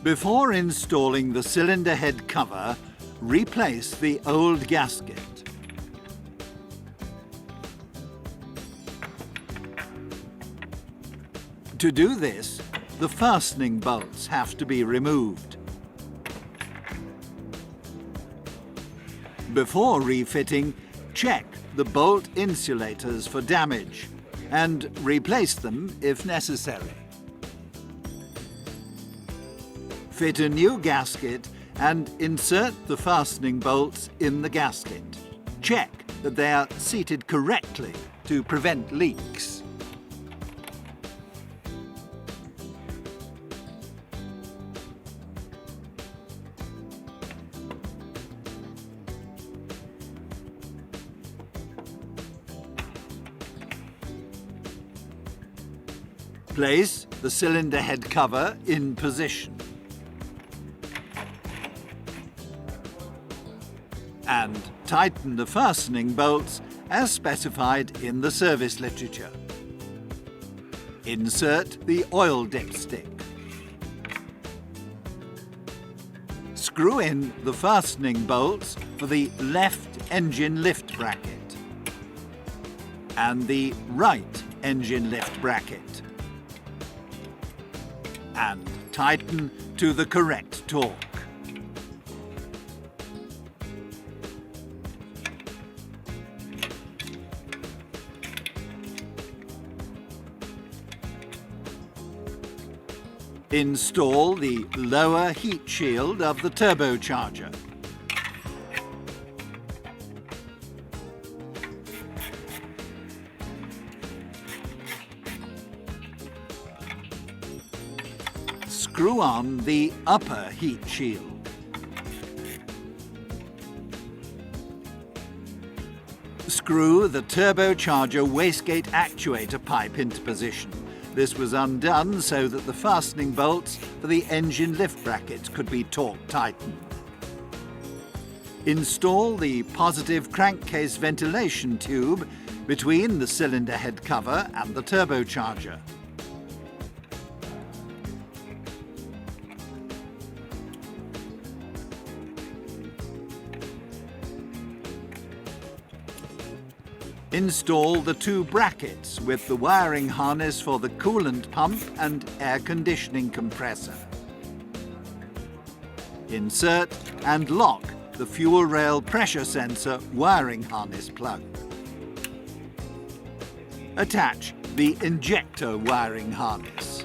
Before installing the cylinder head cover, replace the old gasket. To do this, the fastening bolts have to be removed. Before refitting, check the bolt insulators for damage and replace them if necessary. Fit a new gasket and insert the fastening bolts in the gasket. Check that they are seated correctly to prevent leaks. Place the cylinder head cover in position. And tighten the fastening bolts as specified in the service literature. Insert the oil dipstick. Screw in the fastening bolts for the left engine lift bracket and the right engine lift bracket, and tighten to the correct torque. Install the lower heat shield of the turbocharger. Screw on the upper heat shield. Screw the turbocharger wastegate actuator pipe into position. This was undone so that the fastening bolts for the engine lift brackets could be torque tightened. Install the positive crankcase ventilation tube between the cylinder head cover and the turbocharger. Install the two brackets with the wiring harness for the coolant pump and air conditioning compressor. Insert and lock the fuel rail pressure sensor wiring harness plug. Attach the injector wiring harness.